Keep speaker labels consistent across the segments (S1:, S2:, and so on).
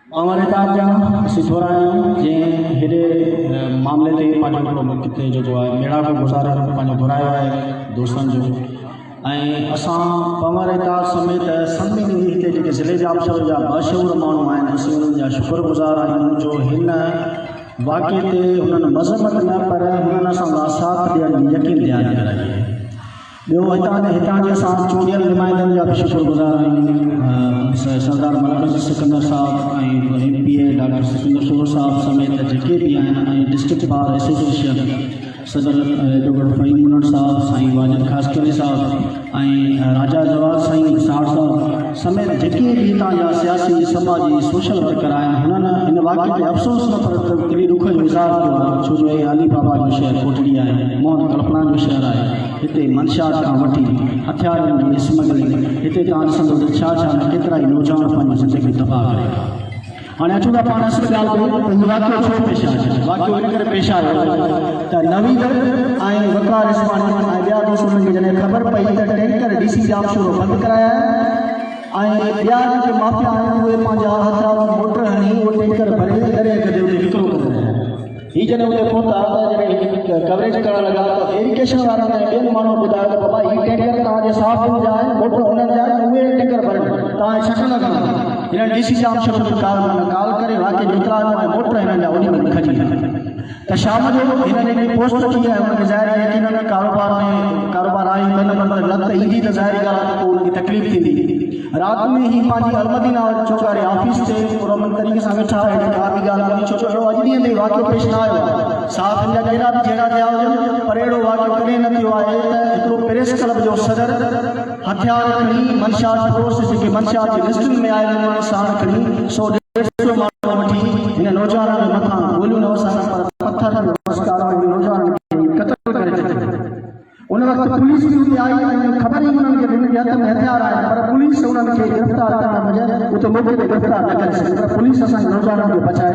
S1: हमारे ताजा सिथोरा जे हेडे मामले ते पांजो किते जो मेड़ा को गुजारे पांजो घुरायो है दोस्तन जो असां पवार ताज समेत सभिनी हिते जेके ज़िले जा अफसर जा मशहूर माण्हू आहिनि असीं उन्हनि जा शुक्रगुज़ार आहियूं जो हिन वाक़े ते हुननि मज़म्मत न पर हुननि असां साथ ॾियण जी यकीन ॾियारी कराई आहे। ॿियो हितां जे असां चूंडियल नुमाइंदनि जा बि शुक्रगुज़ार आहियूं सरदार मलकान सिकंदर साहब ऐं MP डॉक्टर सिकंदर शोर साहब समेत जेके बि आहिनि ऐं डिस्ट्रिक्ट बार एसोसिएशन सदर एडवोकेट फ़हीम मुनर साहब साईं वाजिद ख़ासकरी साहब ऐं राजा जवाद साईं साहब साहब समेत जेके बि हितां जा सियासी समाजी सोशल वर्कर आहिनि हुननि हिन वाक़े ते अफ़सोस न पर दिली दुख जो इज़हार कयो आहे छो जो अली बाबा जो शहर कोटड़ी आहे मोहन कल्पना जो शहर आहे हिते मंशात खां वठी हथियारनि जी स्मगलिंग हिते तव्हां ॾिसंदो त छा छा न केतिरा ई नौजवान पंहिंजी ज़िंदगी तबाह करे हाँ अचूं था पाण असली ॻाल्हि ते वाक़ियो छो पेश आहे वाक़ियो इन करे पेश आयो त नवीद ऐं वकार इस्मानी ऐं ॿिया दोस्त उन्हनि खे जॾहिं ख़बर पई त टैंकर DC जाम शुरू बंदि कराया ऐं ॿिया जेके माफ़िया आहिनि उहे पंहिंजा हथियार मोटर हणी उहो टैंकर भरे दरिया गॾे उते विकिरो कंदा आहिनि। ही जॾहिं उते पहुता त जॾहिं कवरेज करणु लॻा त इरिगेशन वारनि ऐं ॿियनि माण्हुनि ॿुधायो त बाबा ही टैंकर तव्हांजे साफ़ जा आहिनि मोटर हुननि जा आहिनि उहे टैंकर भरनि तव्हां छक न कंदा हिननि DC जाम शुरू काल करे वाक़े जो इतलाह ऐं मोटर हिननि जा उन में खजी त शाम जो हिननि पोस्ट थी आहे हुनखे ज़ाहिर आहे कि हिननि कारोबार आई न लत ईंदी त ज़ाहिर ॻाल्हि आहे पोइ उनखे तकलीफ़ थींदी। राति में ही पंहिंजी अलमदीना चौकारे ऑफिस ते पुरमन तरीक़े सां वेठा आहिनि का बि ॻाल्हि कोन्हे छो जो अॼु ॾींहं ते वाक़ियो पेश न आयो आहे साफ़ हिन जा कहिड़ा बि जहिड़ा थिया हुजनि पर अहिड़ो वाक़ियो कॾहिं न थियो आहे त हिकिड़ो प्रेस क्लब जो सदर हथियार खणी मंशात फोर्स जेके मंशात जी लिस्टुनि में आयल आहिनि साण खणी 100-150 माण्हू वठी हिन नौजवाननि जे मथां गोलियूं न वसाइनि पर पत्थर नमस्कार नौजवाननि खे क़त्ल करे छॾियो। उन वक़्तु पुलिस बि उते आई ऐं ख़बर ई उन्हनि खे हिन जे हथ में हथियार आहिनि पर पुलिस उन्हनि खे गिरफ़्तार करण बजाए उते मौक़े ते गिरफ़्तार न करे सघी पर पुलिस असांजे नौजवाननि खे बचाए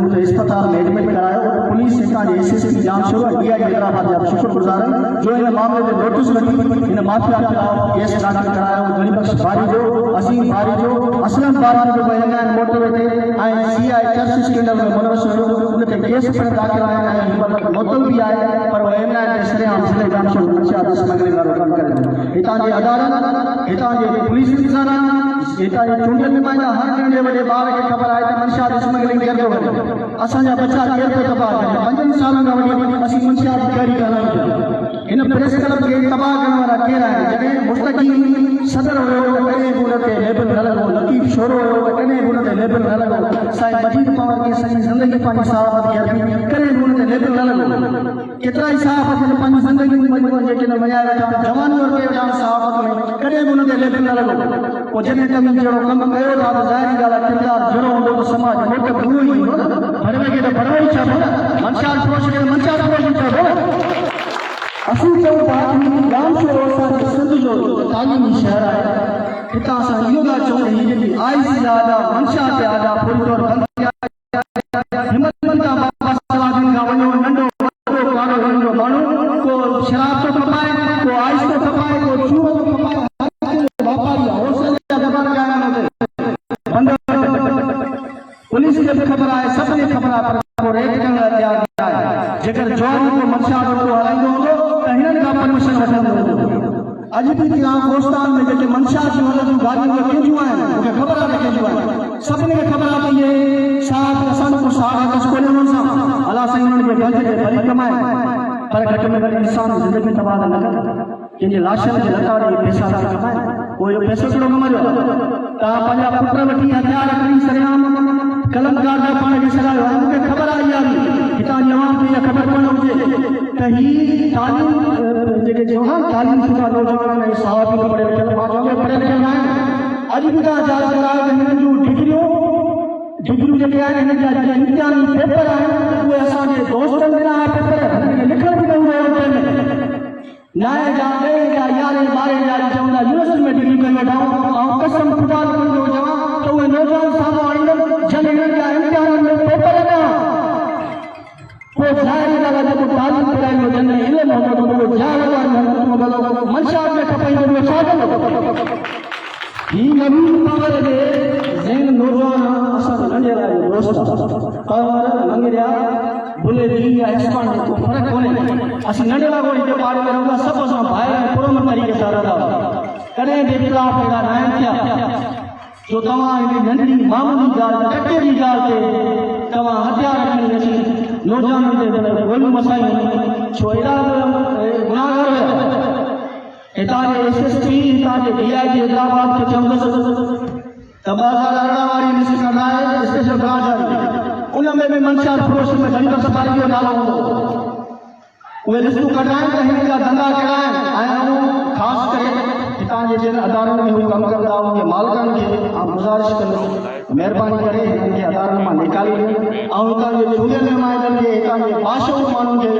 S1: उते इस्पताल में एडमिट करायो पुलिस हितां जे SSP जाम शुरू DI हैदराबाद जा शुक्रगुज़ार आहिनि जो हिन मामले ते नोटिस वठी हिन माफिया ख़िलाफ़ केस दाख़िल करायो गरीबख्श बारी जो अज़ीम बारी जो असलम बारी जो वेंदा आहिनि मोटरवे ते ऐं CI चर्च स्कैंडल में मुलविस हुयो उन ते केस पिणु दाख़िल आहिनि ऐं मुतल बि आहे पर उहे एमएलए ते सरेआम ज़िले जाम शुरू स्मगलिंग वारो कमु करे हितां जे अदालत हितां जे पुलिस इंसाना हितां जे चूंडियल नुमाइंदा हर नंढे वॾे ॿार खे ख़बर आहे त मंशात स्मगलिंग केरु थो करे असांजा बच्चा केरु थो तबाह करे 5 सालनि खां वठी असीं मंशात जी तयारी करण हिन प्रेस क्लब खे तबाह करण वारा केरु आहिनि जॾहिं मुस्तक़ीम सदर हुयो कॾहिं बि उन ते लेबल न लॻो लतीफ़ शोरो हुयो कॾहिं बि उन ते लेबल न लॻो साईं मजीद पवार खे सॼी ज़िंदगी पंहिंजी सहाफ़त खे अर्पी कॾहिं बि उन ते लेबल न लॻो केतिरा ई सहाफ़त पंहिंजी ज़िंदगी में जेके न मञाए वेठा जवानी और के वेठा सहाफ़त में कॾहिं बि उन ते लेबल न लॻो पोइ जॾहिं तव्हां जहिड़ो कमु कयो था त ज़ाहिरी ॻाल्हि आहे किरदारु जहिड़ो हूंदो त समाज मोट उहो ई हूंदो न भरवे खे त भरवे ई चइबो न मंशात फरोश खे मंशात फरोश ई चइबो असीं चऊं था जाम शो असांजे सिंध जो तालीमी शहर आहे हितां असां इहो था चऊं हीअ जेकी आइस जा आॾा मंशात जा आॾा पूरी तौर बंदि हिम्मतमंद बाबा सलाहुद्दीन खां वञो नंढो वॾो कारो वॾो माण्हू को शराब थो खपाए को आइस थो खपाए को चूहो थो खपाए वापारी आहे होलसेल जा दुकान आहिनि पुलिस खे बि ख़बर आहे सभिनी खे ख़बर आहे पर को रेड करण लाइ तयारु न आहे जेकर जॉन को मंशात वॾो हलाईंदो हूंदो त हिननि खां परमिशन वठंदो हूंदो अॼु बि तव्हां कोस्तान में जेके मंशात जूं हलंदियूं गाॾियूं कंहिंजियूं आहिनि मूंखे ख़बर आहे त कंहिंजियूं आहिनि सभिनी खे ख़बर आहे त इहे साथ असांजो को साथ कस कोन्हे हुननि सां अलाह साईं हुननि खे गंज खे भली कमाए पर घटि में घटि इंसान ज़िंदगी तबाह न करे कंहिंजे लाशनि खे लताड़े पैसा था कमाए पोइ इहो पैसो कहिड़ो कमायो तव्हां पंहिंजा पुट वठी हथियार खणी सरेआम कलमकार जा पाण खे सॾायो आहे मूंखे ख़बर आहे यार हितां जी अवाम खे इहा ख़बर कोन हुजे त ही तालीम जेके चवां तालीम शुदा नौजवान ऐं साहब पढ़े लिखियल मां चवां पढ़ियल लिखियल आहिनि अॼु बि तव्हां जांच करायो त हिननि जूं डिग्रियूं जेके आहिनि हिननि जा इम्तिहानी पेपर आहिनि उहे असांजे दोस्तनि ॾिना पेपर हिननि खे लिखण बि न हुयो नाए जा 11 12 जा चवंदा यूनिवर्सिटी में डिग्री करे वेठा ऐं कसम ख़ुदा जो चवां त उहे नौजवान साम्हूं आणींदमि जॾहिं हिननि जा इम्तिहाननि में पेपर न पोइ ज़ाहिरी ॻाल्हि आहे जेको तालीम कराईंदो जंहिंमें इल्मु हूंदो उहो जान मंशात में खपाईंदो उहो छा कंदो ही नवीन पावर जे ज़हन नौजवान असां नंढे दोस्त पर मंगरिया बुले दी या एक्सपांड को फर्क कोने असि नंढड़ा कोई जे पाड़े में रहंदा सब असां भाई पुरम तरीके सां रहंदा कॾहिं बि इख़्तिलाफ़ पैदा न थिया जो तव्हां हिन नंढड़ी मामूली ॻाल्हि कटे जी ॻाल्हि ते तव्हां हथियार खणी अची नौजवाननि ते गोलियूं मसायूं छो एॾा गुनाहगार हुया हितां जे SSP हितां जे DIG हैदराबाद खे चवंदुसि त 2018 वारी लिस्ट कढाए स्पेशल ब्रांच उन में भी मंशा फरोश में जंगल सफारी जो नालो हूंदो उहे लिस्टूं कढाइनि त हिन जा धंधा कढाइनि ऐं ख़ासि करे हितां जे जिन अदारनि में हू कमु कंदा उन मालिकनि खे गुज़ारिश कंदुसि महिरबानी करे हिननि खे अदारनि मां निकाली ॾियो ऐं हितां जे झूलियल नुमाइंदनि खे हितां जे बादशाह माण्हुनि खे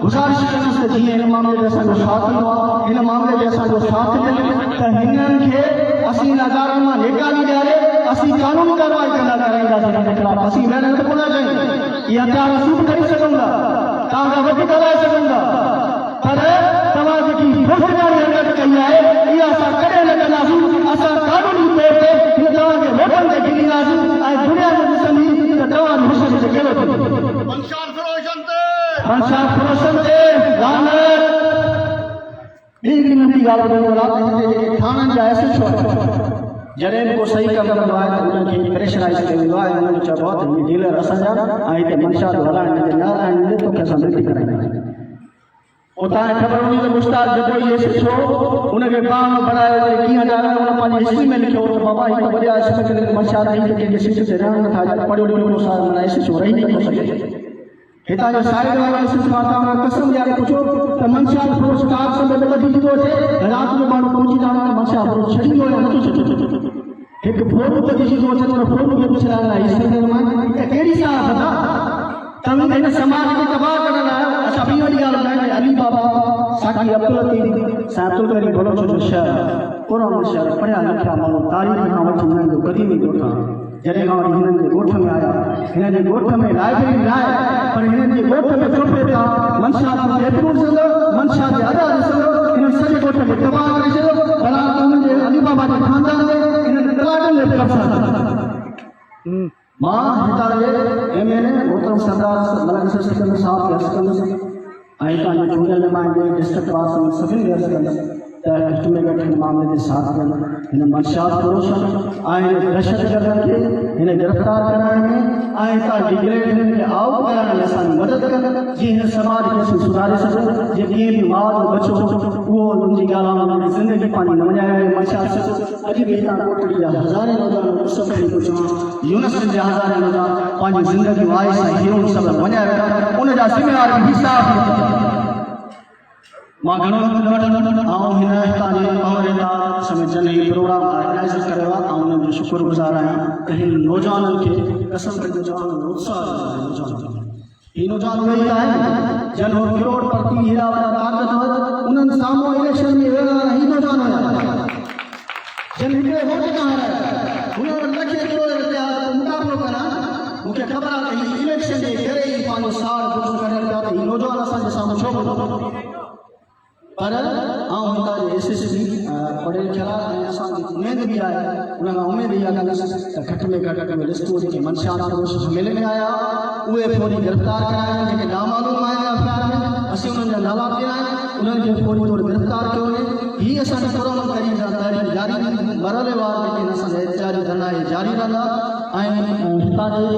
S1: गुज़ारिश कंदुसि त जीअं हिन मामले ते असांजो साथ ॾिनो आहे हिन मामले ते असांजो साथ ॾिनो त हिननि खे असीं इन अदारनि मां निकाली ॾियारे असीं कानूनी कार्रवाई कंदा कराईंदासीं हिन जे ख़िलाफ़ असीं महिनत कोन कयूं इहा हथियार सूट करे सघूं था तव्हां खां वधीक हलाए सघूं था पर तव्हां जेकी फ़ौजदारी हरकत कई आहे इहा असां कॾहिं न कंदासीं असां कानूनी तौर ते हिन तव्हांखे वोटनि ते गिरींदासीं ऐं दुनिया में ॾिसंदी त तव्हांजी हुसैन ते कहिड़ो थींदो मंशाद फरोशन ते लानत ॿी नंढी ॻाल्हि ॿुधाईंदो राति हिते थाणनि जा SHO जॾहिं बि को सही कमु कंदो आहे त उन्हनि खे प्रेशराइज़ कयो वेंदो आहे ऐं उन्हनि चइबो आहे त हीअ डीलर असांजा ऐं हिते मंशा हलाइण ॾिजे न हलाइण ॾिजे तोखे असां मिटी कराईंदासीं पोइ तव्हांखे ख़बर हूंदी त मुश्ताक जदोई SHO उनखे काम बढ़ायो वरी कीअं हटायो उन पंहिंजी हिस्ट्री में लिखियो त बाबा हिक वॾा SHO मंशा नहीं त कंहिंजे सीट ते रहण नथा पढ़ियो लिखियो माना SHO रही नथो सघे हितां जो साइड वारा तव्हां कसम ॾियारे पुछो त मंशा फरोश कार समय में वधी थो अचे राति जो माण्हू पहुची था वञनि मंशा फरोश छॾींदो या नथो छॾे हिकु फोन ते ॾिसी थो अचे त फोन खे पुछण लाइ कहिड़ी साहब था तव्हां हिन समाज खे तबाह करण लाइ असां ॿी वॾी ॻाल्हि ॿुधाईंदा अली बाबा साकी अब्दुल लतीफ़ साईं अब्दुल करीम बलोच जो शहर पुराणो शहर पढ़िया लिखिया माण्हू तारीख़ खां वठी हिननि जो क़दीमी ॻोठ जॾहिं खां वठी हिननि जे ॻोठ में आया हिननि जे ॻोठ में लाइब्रेरी न आहे पर हिननि जे ॻोठ में चुपे था मंशा ते एतिरो ॾिसंदो मंशा जे अदा ॾिसंदो हिन सॼे ॻोठ खे तबाह करे छॾियो भला हुननि जे अली बाबा जे ख़ानदान ते हिननि तलाकनि में कब्ज़ा मां हितां जे MLA मोहतरम सरदार मलिक सिकंदर साहब खे अर्ज़ु कंदुसि ऐं हितां जे चूंडियल नुमाइंदे डिस्ट्रिक्ट वासियुनि सभिनी खे अर्ज़ु कंदुसि त घटि में घटि हिन मामले ते साथ ॾियनि हिन मंशाद फरोशन ऐं हिन दहशतगर्दनि खे हिन गिरफ़्तार कराइण में ऐं हितां डिग्रेड हिननि खे आउट कराइण में असांजी मदद कनि जीअं हिन समाज खे असीं सुधारे सघूं जे कीअं बि माउ जो बचो उहो मुंहिंजी ॻाल्हि आहे ज़िंदगी पंहिंजी न वञाए मंशाद अॼु बि हितां कोटड़ी जा हज़ारे नौजवान सभु थो चवां यूनिवर्सिटी जा हज़ारे नौजवान पंहिंजी ज़िंदगी वाइस ऐं हीरो सभु वञाए वेठा उनजा ज़िम्मेवार बि हिसाब मां घणो ऐं हिन हितां जे अमृता समेत जन ही प्रोग्राम ऑर्गेनाइज़ कयो आहे ऐं उन्हनि जो शुक्रगुज़ार आहियां त हिन नौजवाननि खे कसम करे नौजवान उत्साह नौजवान ही नौजवान उहे ई आहिनि जन हो करोड़पति हीरा वारा ताक़त उन्हनि साम्हूं इलेक्शन में विया ही नौजवान हुया जन हिकिड़े वोट खां हाराया हुननि लखे करोड़ रुपया मुक़ाबिलो करा मूंखे ख़बर आहे त हीअ इलेक्शन जे करे ई पंहिंजो साल कुझु कढनि पिया त हीअ नौजवान असांजे साम्हूं छो ॿुधो पर हितां जे SSP पढ़ियल लिखियल आहे ऐं असांजी उमेद बि आहे उन खां उमेद इहा कंदुसि त घटि में घटि उहे लिस्टूं जेके मंशाद फरोश मेले में आया उहे फौरी गिरफ़्तार कराइनि जेके नामालूम आहिनि अख़बार में असीं उन्हनि जा नाला पिया आहिनि उन्हनि खे फौरी तौरु गिरफ़्तार कयो वञे हीअ असांखे क़ुरान करीम जा तहरीक जारी मरहलेवार जेके असांजा एहतिजाजी धरना जारी रहंदा ऐं हितां जे